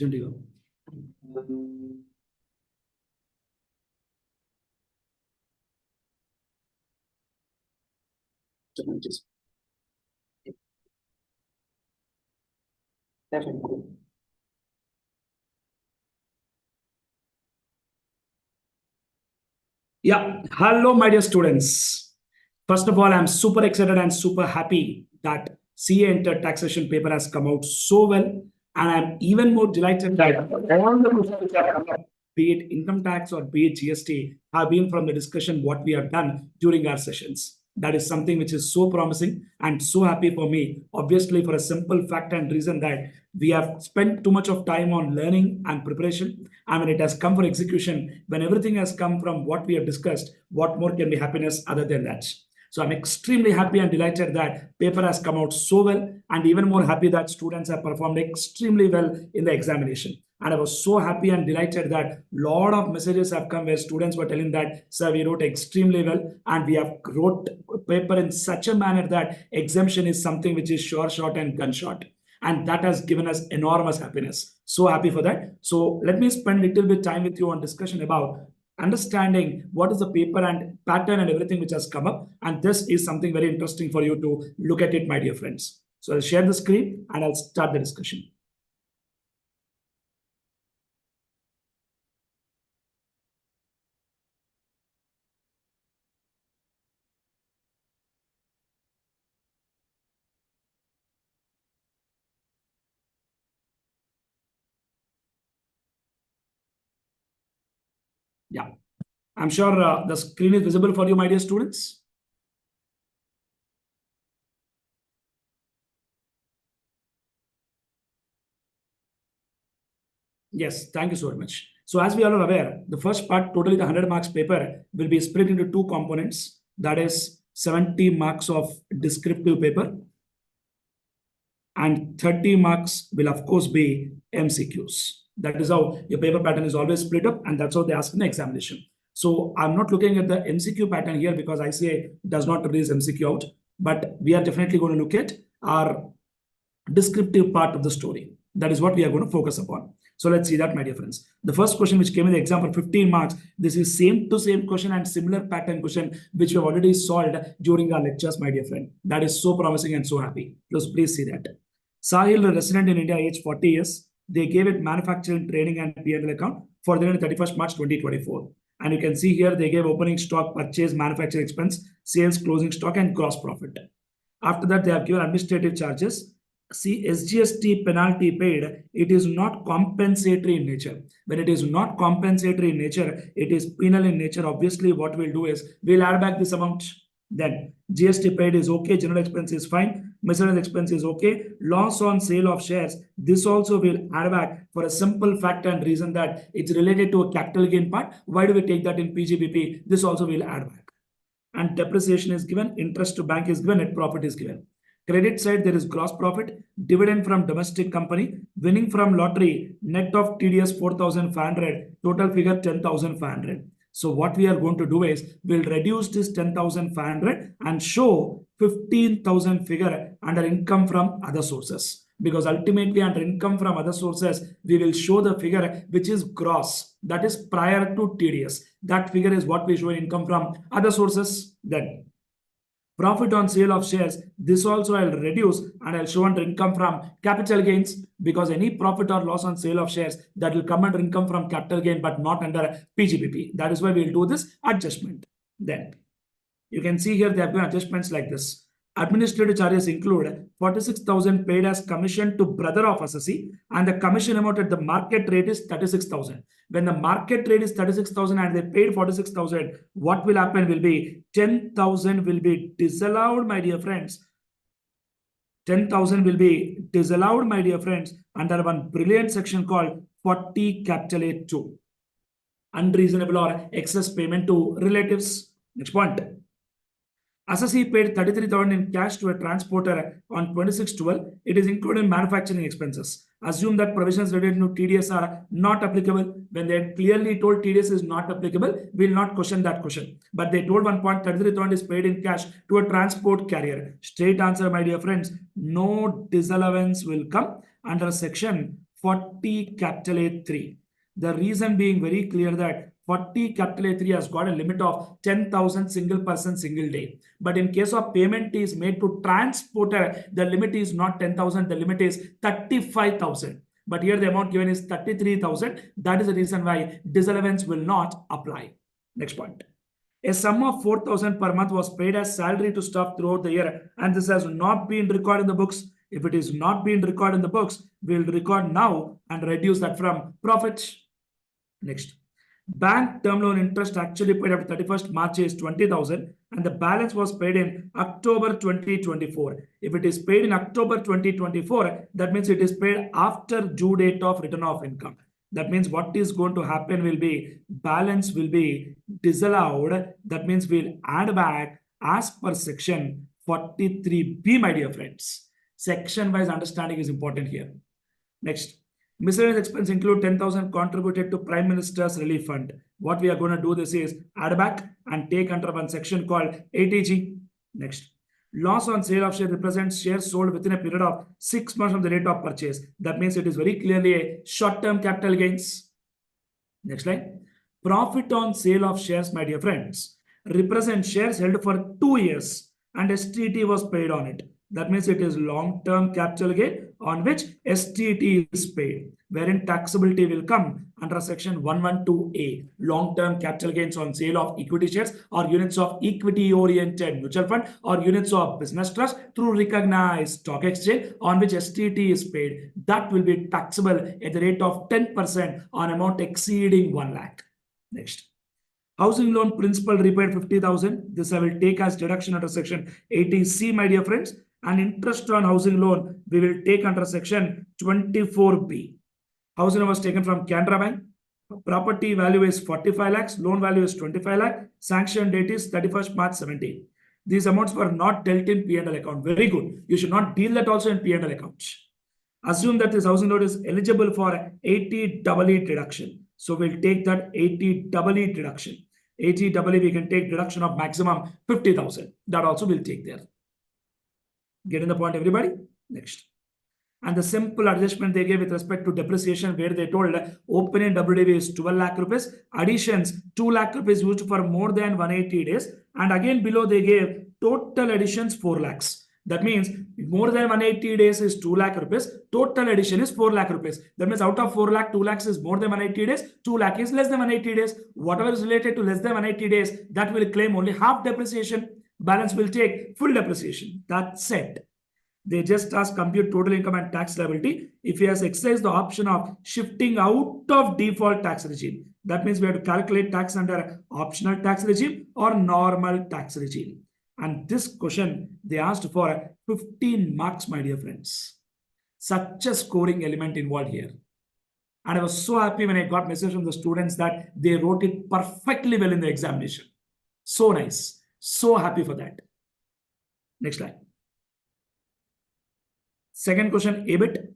Indigo. Yeah, hello, my dear students. First of all, I'm super excited and super happy that CA Inter taxation paper has come out so well. And I'm even more delighted that all the questions which have come up, be it income tax or be it GST, have been from the discussion what we have done during our sessions. That is something which is so promising and so happy for me, obviously, for a simple fact and reason that we have spent too much of time on learning and preparation. And when it has come for execution, when everything has come from what we have discussed, what more can be happiness other than that? So I'm extremely happy and delighted that paper has come out so well, and even more happy that students have performed extremely well in the examination. And I was so happy and delighted that a lot of messages have come where students were telling that, sir, we wrote extremely well and we have wrote paper in such a manner that exemption is something which is sure shot and gunshot. And that has given us enormous happiness. So happy for that. So let me spend a little bit time with you on discussion about understanding what is the paper and pattern and everything which has come up. And this is something very interesting for you to look at it, my dear friends. So I'll share the screen and I'll start the discussion. Yeah, I'm sure the screen is visible for you, my dear students. Yes, thank you so much. So as we all are aware, the first part, totally the 100 marks paper will be split into two components. That is 70 marks of descriptive paper and 30 marks will of course be MCQs. That is how your paper pattern is always split up, and that's how they ask in the examination. So I'm not looking at the MCQ pattern here because ICA does not release MCQ out, but we are definitely going to look at our descriptive part of the story. That is what we are going to focus upon. So let's see that, my dear friends. The first question which came in the exam for 15 marks, this is same to same question and similar pattern question which we have already solved during our lectures, my dear friend. That is so promising and so happy. Please see that. Sahil, a resident in India, age 40 years. They gave it manufacturing, training and P&L account for the 31st March 2024. And you can see here they gave opening stock, purchase, manufacturing expense, sales, closing stock and gross profit. After that, they have given administrative charges. See, SGST penalty paid, it is not compensatory in nature. When it is not compensatory in nature, it is penal in nature. Obviously, what we'll do is we'll add back this amount. Then GST paid is okay, general expense is fine, miscellaneous expense is okay. Loss on sale of shares, this also will add back for a simple fact and reason that it's related to a capital gain part. Why do we take that in PGBP? This also will add back. And depreciation is given, interest to bank is given, net profit is given. Credit side, there is gross profit, dividend from domestic company, winning from lottery, net of TDS 4,500, total figure 10,500. So what we are going to do is we'll reduce this 10,500 and show 15,000 figure under income from other sources. Because ultimately under income from other sources, we will show the figure which is gross, that is prior to TDS. That figure is what we show in income from other sources. Then profit on sale of shares, this also I'll reduce and I'll show under income from capital gains, because any profit or loss on sale of shares that will come under income from capital gain but not under PGBP. That is why we'll do this adjustment. Then you can see here they have done adjustments like this. Administrative charges include 46,000 paid as commission to brother of assessee, and the commission amount at the market rate is 36,000. When the market rate is 36,000 and they paid 46,000, what will happen will be 10,000 will be disallowed, my dear friends. 10,000 will be disallowed, my dear friends, under one brilliant section called 40 capital A2. Unreasonable or excess payment to relatives. Next point. Assessee paid 33,000 in cash to a transporter on 26/12. It is included in manufacturing expenses. Assume that provisions related to TDS are not applicable. When they clearly told TDS is not applicable, we will not question that question. But they told 1.33,000 is paid in cash to a transport carrier. Straight answer, my dear friends, no disallowance will come under section 40 capital A3. The reason being very clear that 40 capital A3 has got a limit of 10,000 single person single day. But in case of payment is made to transporter, the limit is not 10,000, the limit is 35,000. But here the amount given is 33,000. That is the reason why disallowance will not apply. Next point. A sum of 4,000 per month was paid as salary to staff throughout the year, and this has not been recorded in the books. If it is not being recorded in the books, we'll record now and reduce that from profit. Next. Bank term loan interest actually paid after 31st March is 20,000 and the balance was paid in October 2024. If it is paid in October 2024, that means it is paid after due date of return of income. That means what is going to happen will be balance will be disallowed. That means we'll add back as per section 43B, my dear friends. Section wise understanding is important here. Next. Miscellaneous expense include 10,000 contributed to Prime Minister's Relief Fund. What we are going to do this is add back and take under one section called ATG. Next. Loss on sale of share represents shares sold within a period of 6 months from the date of purchase. That means it is very clearly a short-term capital gains. Next line. Profit on sale of shares, my dear friends, represents shares held for 2 years and STT was paid on it. That means it is long-term capital gain on which STT is paid, wherein taxability will come under section 112A, long-term capital gains on sale of equity shares or units of equity-oriented mutual fund or units of business trust through recognized stock exchange on which STT is paid. That will be taxable at the rate of 10% on amount exceeding 1 lakh. Next. Housing loan principal repaid 50,000. This I will take as deduction under section 80C, my dear friends. And interest on housing loan, we will take under section 24B. Housing loan was taken from Canara Bank. Property value is 45 lakhs. Loan value is 25 lakh. Sanction date is 31st March 17. These amounts were not dealt in P&L account. Very good. You should not deal that also in P&L account. Assume that this housing loan is eligible for 80 EE deduction. So we'll take that 80 EE deduction. 80 EE we can take deduction of maximum 50,000. That also we'll take there. Getting the point, everybody? Next. And the simple adjustment they gave with respect to depreciation, where they told opening WDV is 12 lakh rupees, additions 2 lakh rupees used for more than 180 days. And again below they gave total additions 4 lakhs. That means more than 180 days is 2 lakh rupees. Total addition is 4 lakh rupees. That means out of 4 lakh, 2 lakhs is more than 180 days. 2 lakh is less than 180 days. Whatever is related to less than 180 days, that will claim only half depreciation. Balance will take full depreciation. That's it. They just ask compute total income and tax liability. If he has exercised the option of shifting out of default tax regime, that means we have to calculate tax under optional tax regime or normal tax regime. And this question, they asked for 15 marks, my dear friends. Such a scoring element involved here. And I was so happy when I got message from the students that they wrote it perfectly well in the examination. So nice. So happy for that. Next slide. Second question, EBIT.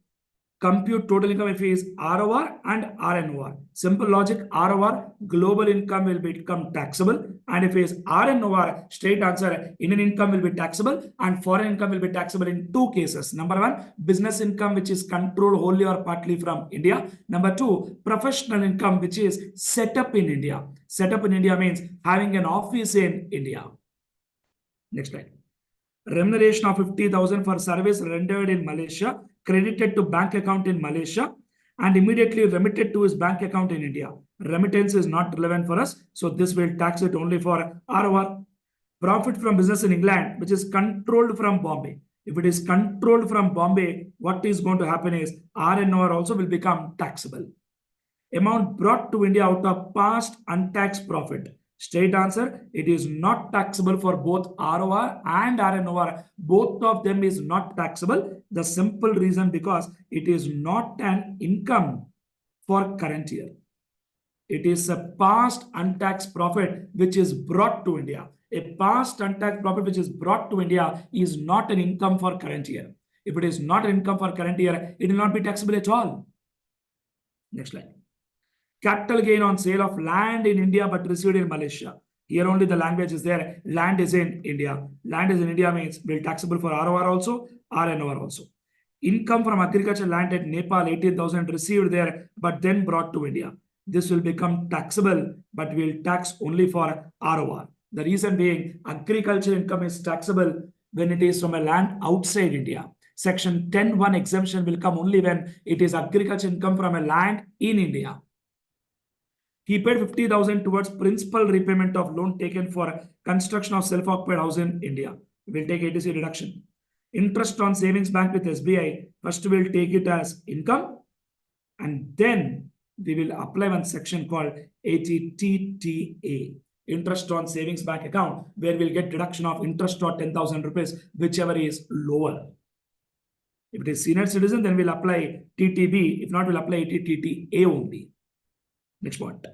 Compute total income if it is ROR and RNOR. Simple logic, ROR, global income will become taxable. And if it is RNOR, straight answer, Indian income will be taxable and foreign income will be taxable in 2 cases. Number 1, business income, which is controlled wholly or partly from India. Number 2, professional income, which is set up in India. Set up in India means having an office in India. Next slide. Remuneration of 50,000 for service rendered in Malaysia, credited to bank account in Malaysia and immediately remitted to his bank account in India. Remittance is not relevant for us, so this will tax it only for ROR. Profit from business in England, which is controlled from Bombay. If it is controlled from Bombay, what is going to happen is RNOR also will become taxable. Amount brought to India out of past untaxed profit. Straight answer, it is not taxable for both ROR and RNOR. Both of them is not taxable. The simple reason because it is not an income for current year. It is a past untaxed profit which is brought to India. A past untaxed profit which is brought to India is not an income for current year. If it is not an income for current year, it will not be taxable at all. Next slide. Capital gain on sale of land in India but received in Malaysia. Here only the language is there. Land is in India. Land is in India means will taxable for ROR also, RNOR also. Income from agriculture land at Nepal, 18,000 received there, but then brought to India. This will become taxable, but will tax only for ROR. The reason being, agriculture income is taxable when it is from a land outside India. Section 10(1) exemption will come only when it is agriculture income from a land in India. He paid 50,000 towards principal repayment of loan taken for construction of self-occupied house in India. We will take ATC reduction. Interest on savings bank with SBI. First we will take it as income, and then we will apply one section called ATTTA. Interest on savings bank account, where we'll get deduction of interest or 10,000 rupees, whichever is lower. If it is senior citizen, then we'll apply TTB. If not, we'll apply ATTTA only. Next point.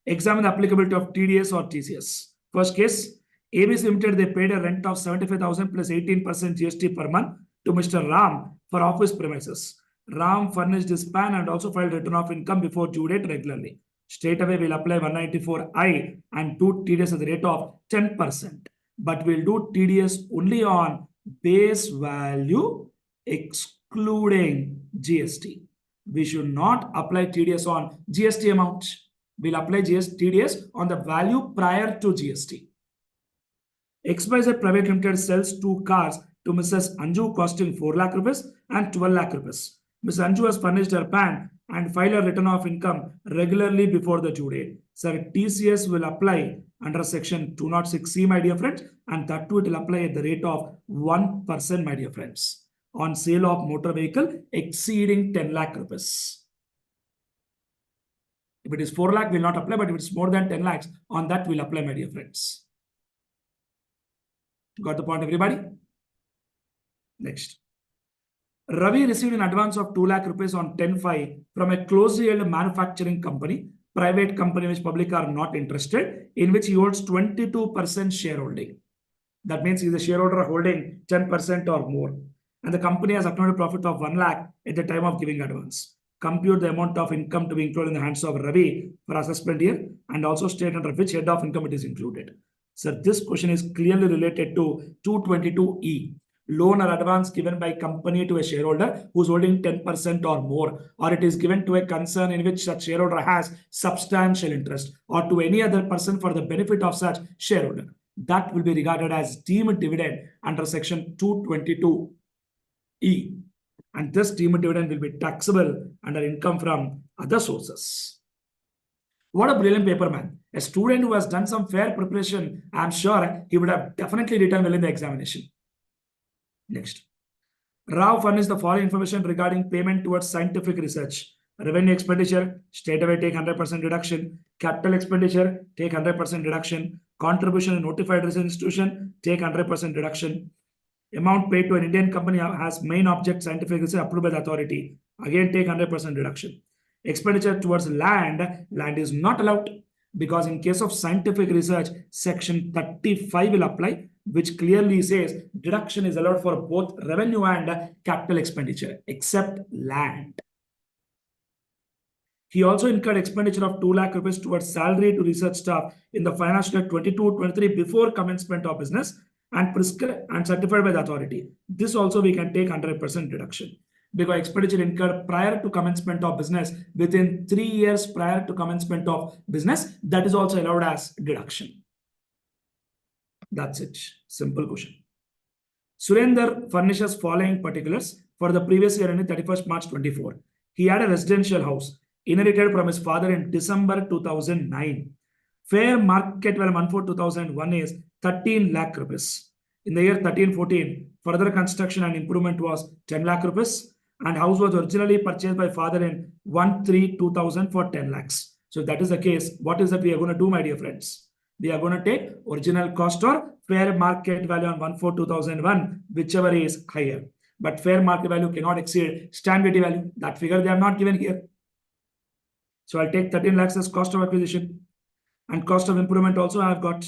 Examine the applicability of TDS or TCS. First case, ABC Limited, they paid a rent of 75,000 plus 18% GST per month to Mr. Ram for office premises. Ram furnished his PAN and also filed return of income before due date regularly. Straight away, we'll apply 194I and do TDS at the rate of 10%. But we'll do TDS only on base value excluding GST. We should not apply TDS on GST amount. We'll apply TDS on the value prior to GST. XYZ Private Limited sells 2 cars to Mrs. Anju costing 4 lakh rupees and 12 lakh rupees. Ms. Anju has furnished her PAN and filed a return of income regularly before the due date. Sir, TCS will apply under section 206C, my dear friends, and that too it will apply at the rate of 1%, my dear friends, on sale of motor vehicle exceeding 10 lakh rupees. If it is 4 lakh, will not apply, but if it's more than 10 lakhs, on that will apply, my dear friends. Got the point, everybody? Next. Ravi received an advance of 2 lakh rupees on 10/5 from a closely held manufacturing company, private company which public are not interested, in which he holds 22% shareholding. That means he is a shareholder holding 10% or more. And the company has accumulated profit of 1 lakh at the time of giving advance. Compute the amount of income to be included in the hands of Ravi for assessment year, and also state under which head of income it is included. So this question is clearly related to 222E. Loan or advance given by company to a shareholder who's holding 10% or more, or it is given to a concern in which such shareholder has substantial interest, or to any other person for the benefit of such shareholder. That will be regarded as deemed dividend under section 222E. And this deemed dividend will be taxable under income from other sources. What a brilliant paper, man. A student who has done some fair preparation, I'm sure he would have definitely written well in the examination. Next. Rao furnished the following information regarding payment towards scientific research. Revenue expenditure, straight away take 100% reduction. Capital expenditure, take 100% reduction. Contribution in notified research institution, take 100% reduction. Amount paid to an Indian company has main object scientific research approved by the authority. Again, take 100% reduction. Expenditure towards land is not allowed, because in case of scientific research, section 35 will apply, which clearly says deduction is allowed for both revenue and capital expenditure, except land. He also incurred expenditure of 2 lakh rupees towards salary to research staff in the financial year 22-23 before commencement of business, and prescribed and certified by the authority. This also we can take 100% deduction, because expenditure incurred prior to commencement of business within 3 years prior to commencement of business, that is also allowed as deduction. That's it. Simple question. Surender furnishes following particulars for the previous year ending 31st March 24. He had a residential house inherited from his father in December 2009. Fair market value 1/4/2001 is 13 lakh rupees. In the year 13-14, further construction and improvement was 10 lakh rupees, and house was originally purchased by father in 1/3/2000 for 10 lakhs. So if that is the case, what is that we are going to do, my dear friends? We are going to take original cost or fair market value on 1/4/2001, whichever is higher. But fair market value cannot exceed stamp duty value. That figure they have not given here. So I'll take 13 lakhs as cost of acquisition. And cost of improvement also I have got.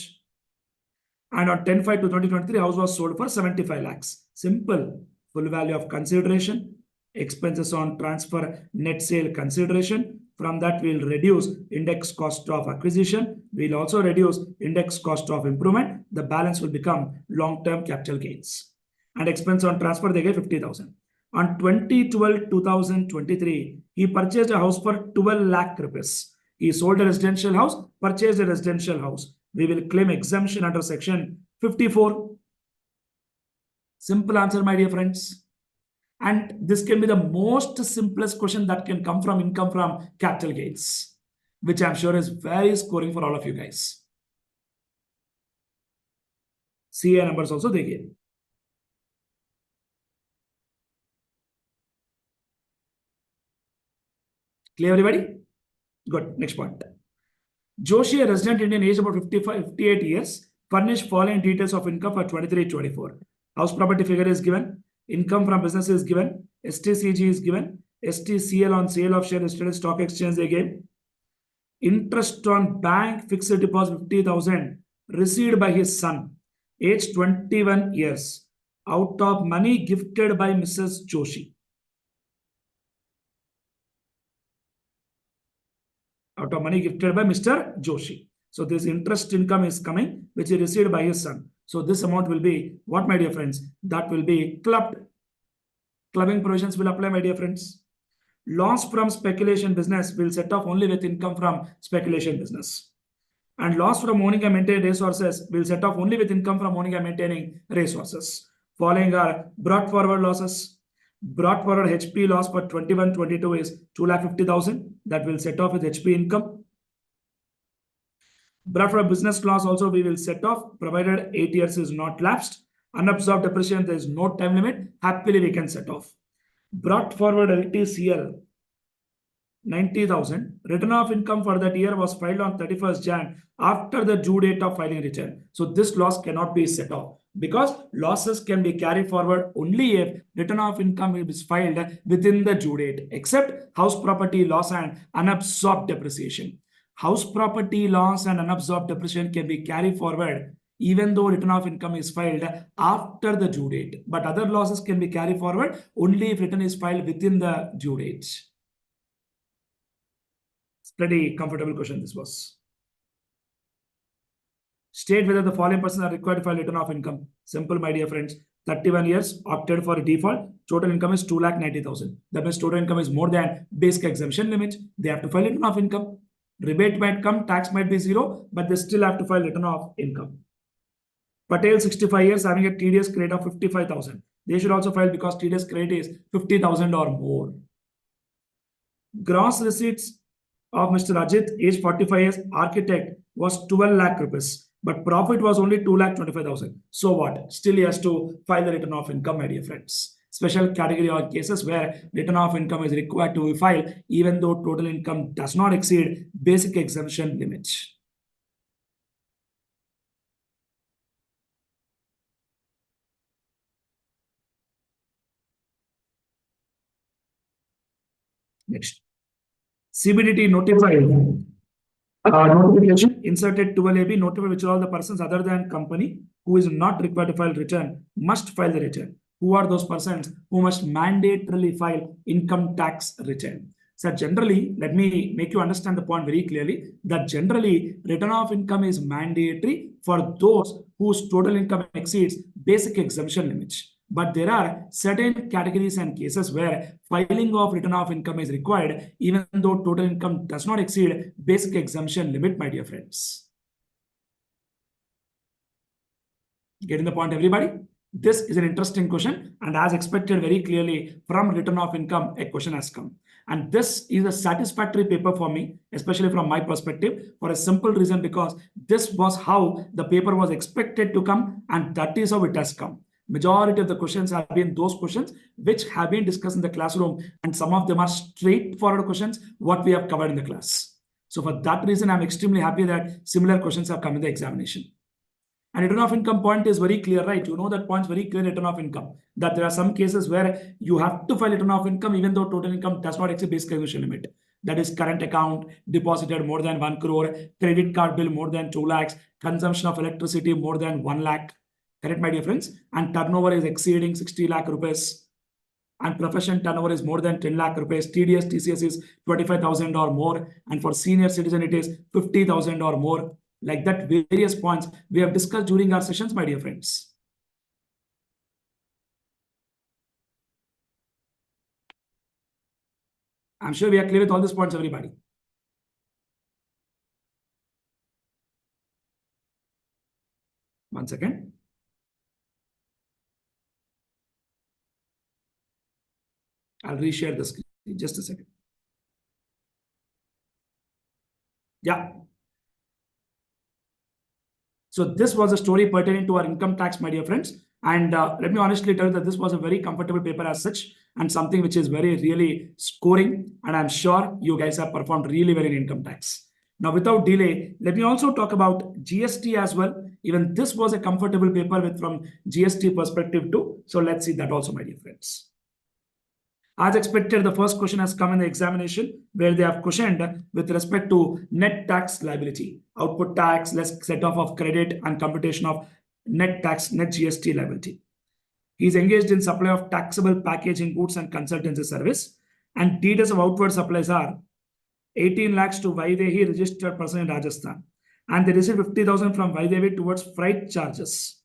And on 10/5/2023, house was sold for 75 lakhs. Simple. Full value of consideration, expenses on transfer, net sale consideration. From that, we'll reduce index cost of acquisition. We'll also reduce index cost of improvement. The balance will become long-term capital gains. And expense on transfer, they gave 50,000. On 2012-2023, he purchased a house for 12 lakh rupees. He sold a residential house, purchased a residential house. We will claim exemption under section 54. Simple answer, my dear friends. And this can be the most simplest question that can come from income from capital gains, which I'm sure is very scoring for all of you guys. CA numbers also they gave. Clear, everybody? Good. Next point. Joshi, a resident Indian, aged about 58 years, furnished following details of income for 23-24. House property figure is given. Income from business is given. STCG is given. STCL on sale of share listed in stock exchange they gave. Interest on bank fixed deposit 50,000 received by his son, age 21 years, out of money gifted by Mrs. Joshi. Out of money gifted by Mr. Joshi. So this interest income is coming, which is received by his son. So this amount will be what, my dear friends? That will be clubbed. Clubbing provisions will apply, my dear friends. Loss from speculation business will set off only with income from speculation business. And loss from owning and maintaining resources will set off only with income from owning and maintaining resources. Following are brought forward losses. Brought forward HP loss for 21-22 is 2,50,000. That will set off with HP income. Brought forward business loss also we will set off, provided 8 years is not lapsed. Unabsorbed depreciation, there is no time limit. Happily we can set off. Brought forward LTCL 90,000. Return of income for that year was filed on 31st Jan after the due date of filing return. So this loss cannot be set off, because losses can be carried forward only if return of income is filed within the due date, except house property loss and unabsorbed depreciation. House property loss and unabsorbed depreciation can be carried forward even though return of income is filed after the due date. But other losses can be carried forward only if return is filed within the due date. It's pretty comfortable question this was. State whether the following persons are required to file return of income. Simple, my dear friends. 31 years, opted for a default. Total income is 2,90,000. That means total income is more than basic exemption limit. They have to file return of income. Rebate might come, tax might be zero, but they still have to file return of income. Patel, 65 years, having a TDS credit of 55,000. They should also file because TDS credit is 50,000 or more. Gross receipts of Mr. Ajit, age 45 years, architect, was 12 lakh rupees. But profit was only 2,25,000. So what? Still he has to file the return of income, my dear friends. Special category or cases where return of income is required to be filed even though total income does not exceed basic exemption limit. Next. CBDT notified. Notification inserted 12AB notify which are all the persons other than company who is not required to file return must file the return. Who are those persons who must mandatorily file income tax return? So generally, let me make you understand the point very clearly, that generally return of income is mandatory for those whose total income exceeds basic exemption limits. But there are certain categories and cases where filing of return of income is required even though total income does not exceed basic exemption limit, my dear friends. Getting the point, everybody? This is an interesting question, and as expected very clearly from return of income, a question has come. And this is a satisfactory paper for me, especially from my perspective, for a simple reason, because this was how the paper was expected to come, and that is how it has come. Majority of the questions have been those questions which have been discussed in the classroom, and some of them are straightforward questions, what we have covered in the class. So for that reason, I'm extremely happy that similar questions have come in the examination. And return of income point is very clear, right? You know that point's very clear, return of income. That there are some cases where you have to file return of income even though total income does not exceed basic exemption limit. that is current account deposited more than 1 crore, credit card bill more than 2 lakhs, consumption of electricity more than 1 lakh. Correct, my dear friends? And turnover is exceeding 60 lakh rupees. And profession turnover is more than 10 lakh rupees. TDS, TCS is 25,000 or more. And for senior citizen, it is 50,000 or more. Like that, various points we have discussed during our sessions, my dear friends. I'm sure we are clear with all these points, everybody. One second. I'll reshare the screen. Just a second. Yeah. So this was a story pertaining to our income tax, my dear friends. And let me honestly tell you that this was a very comfortable paper as such, and something which is very, really scoring. And I'm sure you guys have performed really well in income tax. Now, without delay, let me also talk about GST as well. Even this was a comfortable paper with from GST perspective too. So let's see that also, my dear friends. As expected, the first question has come in the examination where they have questioned with respect to net tax liability, output tax, less set off of credit and computation of net tax, net GST liability. He is engaged in supply of taxable packaging goods and consultancy service. And details of outward supplies are 18 lakhs to Vaidehi registered person in Rajasthan. And they received 50,000 from Vaidehi towards freight charges.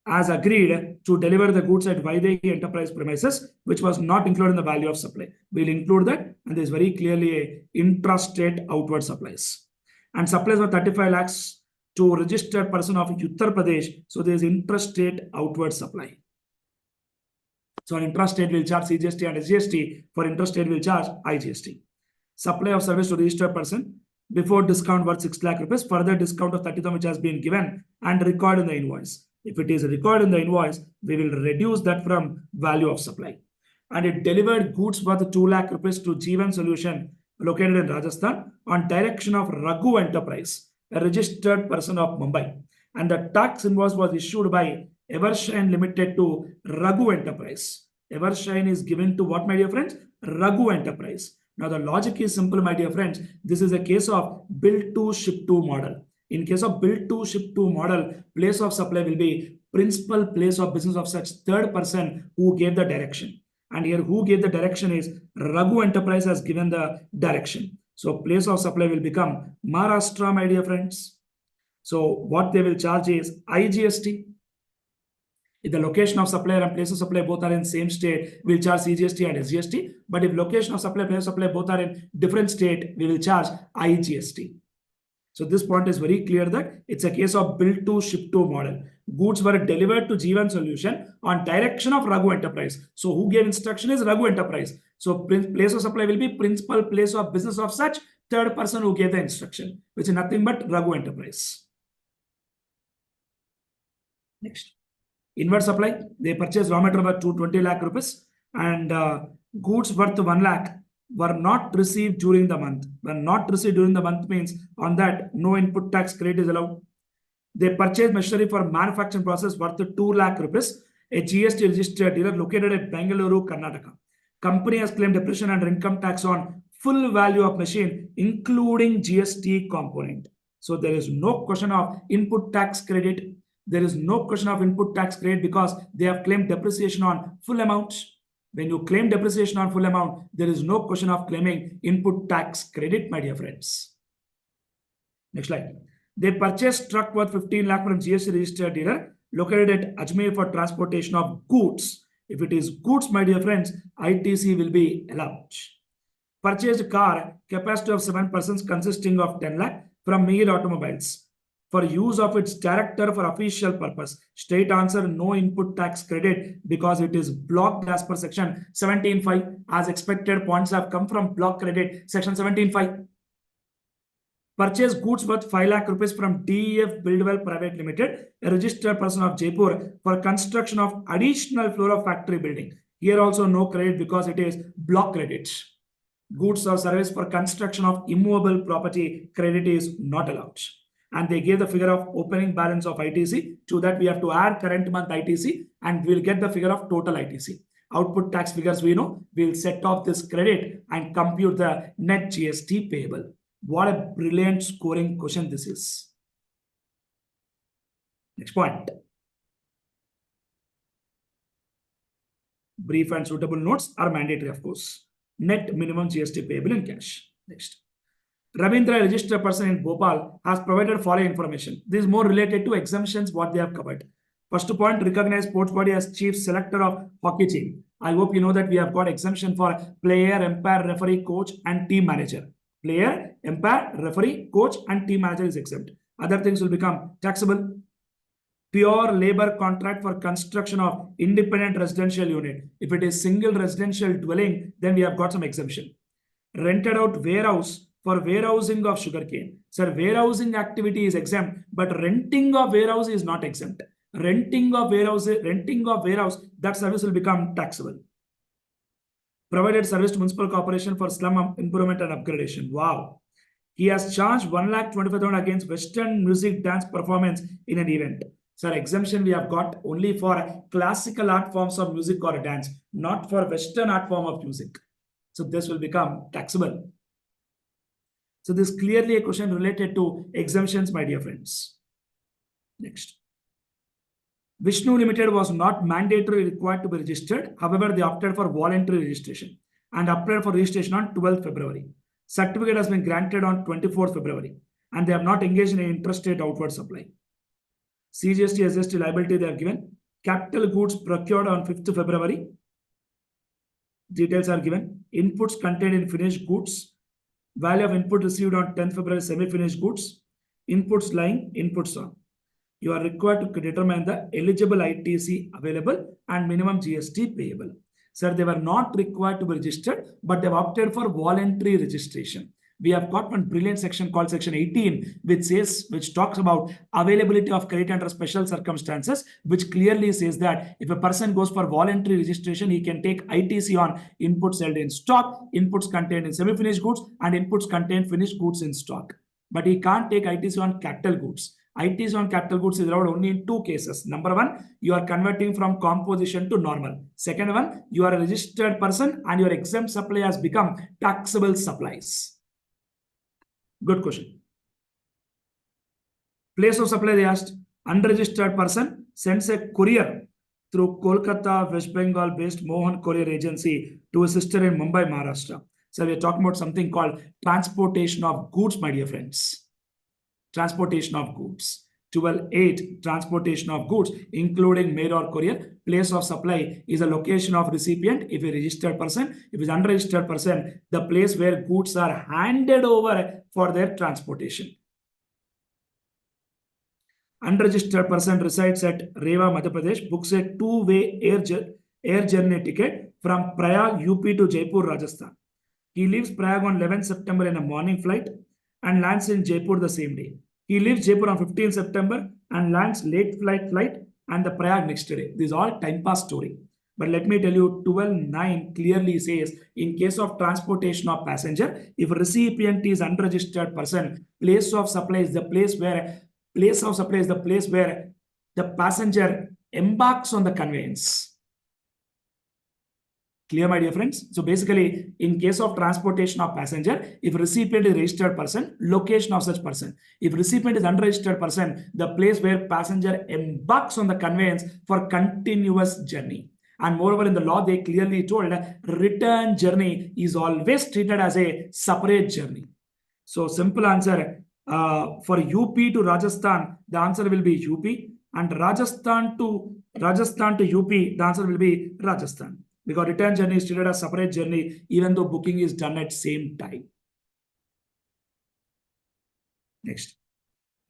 As agreed to deliver the goods at Vaidehi enterprise premises, which was not included in the value of supply. We'll include that, and there's very clearly a intrastate outward supplies. And supplies were 35 lakhs to registered person of Uttar Pradesh. So there's intrastate outward supply. So on intrastate will charge CGST and SGST. For intrastate will charge IGST. Supply of service to registered person before discount worth 6 lakh rupees. Further discount of 30,000 which has been given and recorded in the invoice. If it is recorded in the invoice, we will reduce that from value of supply. And it delivered goods worth 2 lakh rupees to Jeevan Solution located in Rajasthan on direction of Raghu Enterprise, a registered person of Mumbai. And the tax invoice was issued by Evershine Limited to Raghu Enterprise. Evershine is given to what, my dear friends? Raghu Enterprise. Now the logic is simple, my dear friends. This is a case of build to ship to model. In case of build to ship to model, place of supply will be principal place of business of such third person who gave the direction. And here who gave the direction is Raghu Enterprise has given the direction. So place of supply will become Maharashtra, my dear friends. So what they will charge is IGST. If the location of supplier and place of supply both are in same state, we'll charge CGST and SGST. But if location of supply, place of supply both are in different state, we will charge IGST. So this point is very clear that it's a case of build to ship to model. Goods were delivered to Jeevan Solution on direction of Raghu Enterprise. So who gave instruction is Raghu Enterprise. So place of supply will be principal place of business of such third person who gave the instruction, which is nothing but Raghu Enterprise. Next. Inward supply, they purchased raw material worth 220 lakh rupees and goods worth 1 lakh were not received during the month. When not received during the month means on that no input tax credit is allowed. They purchased machinery for manufacturing process worth 2 lakh rupees. A GST registered dealer located at Bengaluru, Karnataka. Company has claimed depreciation and income tax on full value of machine, including GST component. So there is no question of input tax credit. There is no question of input tax credit because they have claimed depreciation on full amount. When you claim depreciation on full amount, there is no question of claiming input tax credit, my dear friends. Next slide. They purchased truck worth 15 lakh from GST registered dealer located at Ajmer for transportation of goods. If it is goods, my dear friends, ITC will be allowed. Purchased car capacity of 7 persons consisting of 10 lakh from May' Automobiles for use of its director for official purpose. Straight answer, no input tax credit because it is blocked as per section 17.5. As expected, points have come from block credit, section 17.5. Purchase goods worth 5 lakh rupees from DEF Buildwell Private Limited, a registered person of Jaipur for construction of additional floor of factory building. Here also no credit because it is block credit. Goods or service for construction of immovable property, credit is not allowed. And they gave the figure of opening balance of ITC. To that, we have to add current month ITC and we'll get the figure of total ITC. Output tax figures we know. We'll set off this credit and compute the net GST payable. What a brilliant scoring question this is. Next point. Brief and suitable notes are mandatory, of course. Net minimum GST payable in cash. Next. Ravindra, registered person in Bhopal, has provided following information. This is more related to exemptions, what they have covered. First point, recognized sports body as chief selector of hockey team. I hope you know that we have got exemption for player, umpire, referee, coach, and team manager. Player, umpire, referee, coach, and team manager is exempt. Other things will become taxable. Pure labor contract for construction of independent residential unit. If it is single residential dwelling, then we have got some exemption. Rented out warehouse for warehousing of sugarcane. Sir, warehousing activity is exempt, but renting of warehouse is not exempt. Renting of warehouse, that service will become taxable. Provided service to municipal corporation for slum improvement and upgradation. Wow. He has charged 1,25,000 against Western music dance performance in an event. Sir, exemption we have got only for classical art forms of music or dance, not for Western art form of music. So this will become taxable. So this is clearly a question related to exemptions, my dear friends. Next. Vishnu Limited was not mandatorily required to be registered. However, they opted for voluntary registration and applied for registration on 12th February. Certificate has been granted on 24th February, and they have not engaged in interstate outward supply. CGST, SGST liability they have given. Capital goods procured on 5th February. Details are given. Inputs contained in finished goods. Value of input received on 10th February, semi-finished goods. Inputs lying, inputs on. You are required to determine the eligible ITC available and minimum GST payable. Sir, they were not required to be registered, but they have opted for voluntary registration. We have got one brilliant section called section 18, which talks about availability of credit under special circumstances, which clearly says that if a person goes for voluntary registration, he can take ITC on inputs held in stock, inputs contained in semi-finished goods, and inputs contained finished goods in stock. But he can't take ITC on capital goods. ITC on capital goods is allowed only in two cases. Number one, you are converting from composition to normal. Second one, you are a registered person and your exempt supply has become taxable supplies. Good question. Place of supply, they asked. Unregistered person sends a courier through Kolkata, West Bengal based Mohan Courier Agency to a sister in Mumbai, Maharashtra. So we are talking about something called transportation of goods, my dear friends. Transportation of goods. 12.8 transportation of goods, including mail or courier. Place of supply is a location of recipient if a registered person. If it's unregistered person, the place where goods are handed over for their transportation. Unregistered person resides at Rewa, Madhya Pradesh, books a two-way air journey ticket from Prayag, UP to Jaipur, Rajasthan. He leaves Prayag on 11 September in a morning flight and lands in Jaipur the same day. He leaves Jaipur on 15 September and lands late flight and the Prayag next day. This is all time pass story. But let me tell you, 12.9 clearly says, in case of transportation of passenger, if recipient is unregistered person, place of supply is the place where the passenger embarks on the conveyance. Clear, my dear friends? So basically, in case of transportation of passenger, if recipient is registered person, location of such person. If recipient is unregistered person, the place where passenger embarks on the conveyance for continuous journey. And moreover, in the law, they clearly told return journey is always treated as a separate journey. So simple answer, for UP to Rajasthan, the answer will be UP. And Rajasthan to UP, the answer will be Rajasthan. Because return journey is treated as separate journey, even though booking is done at same time. Next.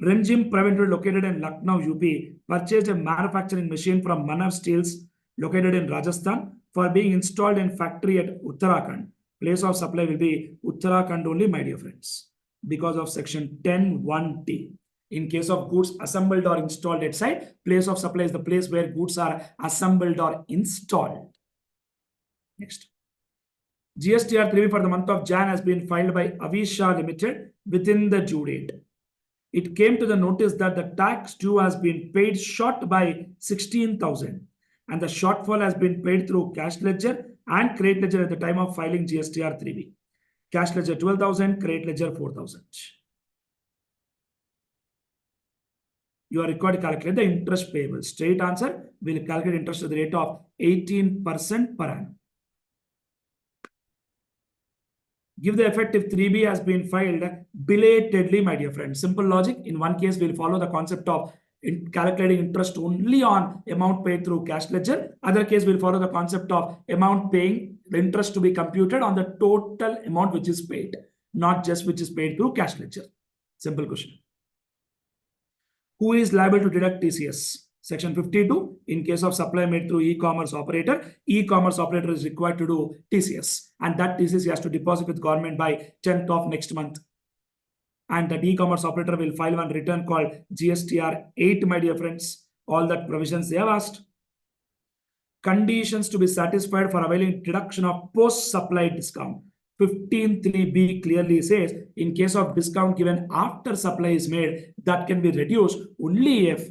Rimjim Private Limited, located in Lucknow, UP, purchased a manufacturing machine from Manav Steels, located in Rajasthan, for being installed in factory at Uttarakhand. Place of supply will be Uttarakhand only, my dear friends, because of section 10(1)(t). In case of goods assembled or installed at site, place of supply is the place where goods are assembled or installed. Next. GSTR 3 for the month of Jan has been filed by Avisha Limited within the due date. It came to the notice that the tax due has been paid short by 16,000 and the shortfall has been paid through cash ledger and credit ledger at the time of filing GSTR 3B. Cash ledger 12,000, credit ledger 4,000. You are required to calculate the interest payable. Straight answer, we'll calculate interest at the rate of 18% per annum. Give the effect if 3B has been filed belatedly, my dear friend. Simple logic. In one case, we'll follow the concept of calculating interest only on amount paid through cash ledger. Other case, we'll follow the concept of amount paying the interest to be computed on the total amount which is paid, not just which is paid through cash ledger. Simple question. Who is liable to deduct TCS? Section 52, in case of supply made through e-commerce operator is required to do TCS, and that TCS he has to deposit with government by 10th of next month. And that e-commerce operator will file one return called GSTR 8, my dear friends. All that provisions they have asked. Conditions to be satisfied for availing deduction of post-supply discount. 15(3)(b) clearly says, in case of discount given after supply is made, that can be reduced only if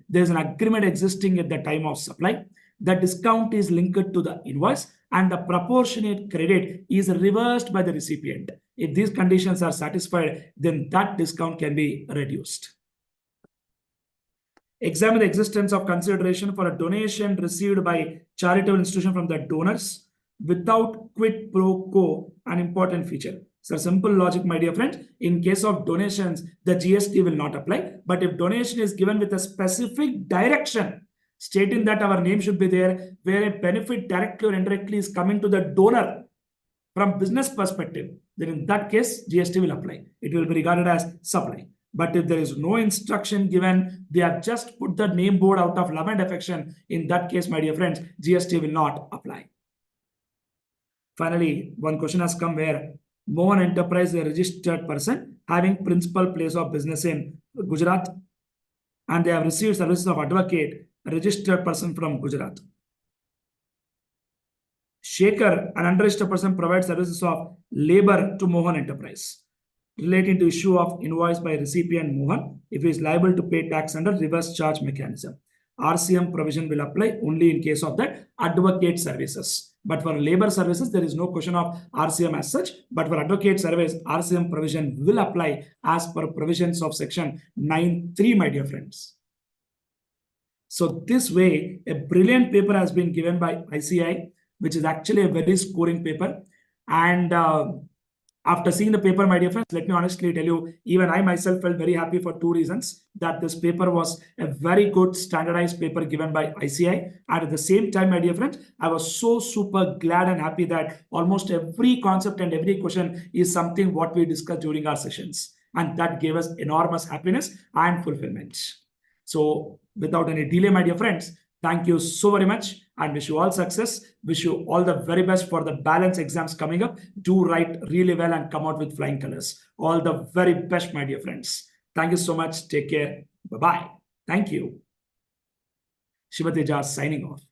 there is an agreement existing at the time of supply, the discount is linked to the invoice, and the proportionate credit is reversed by the recipient. If these conditions are satisfied, then that discount can be reduced. Examine the existence of consideration for a donation received by charitable institution from the donors without quid pro quo, an important feature. So simple logic, my dear friend. In case of donations, the GST will not apply. But if donation is given with a specific direction, stating that our name should be there, where a benefit directly or indirectly is coming to the donor from business perspective, then in that case, GST will apply. It will be regarded as supply. But if there is no instruction given, they have just put the name board out of love and affection. In that case, my dear friends, GST will not apply. Finally, one question has come where Mohan Enterprise is a registered person having principal place of business in Gujarat, and they have received services of advocate, a registered person from Gujarat. Shekhar, an unregistered person, provides services of labor to Mohan Enterprise relating to issue of invoice by recipient Mohan if he is liable to pay tax under reverse charge mechanism. RCM provision will apply only in case of that advocate services. But for labor services, there is no question of RCM as such. But for advocate service, RCM provision will apply as per provisions of section 9(3), my dear friends. So this way, a brilliant paper has been given by ICI, which is actually a very scoring paper. And after seeing the paper, my dear friends, let me honestly tell you, even I myself felt very happy for two reasons. That this paper was a very good standardized paper given by ICI. And at the same time, my dear friends, I was so super glad and happy that almost every concept and every question is something what we discussed during our sessions. And that gave us enormous happiness and fulfillment. So without any delay, my dear friends, thank you so very much and wish you all success. Wish you all the very best for the balance exams coming up. Do write really well and come out with flying colors. All the very best, my dear friends. Thank you so much. Take care. Bye-bye. Thank you. Shiva Teja signing off.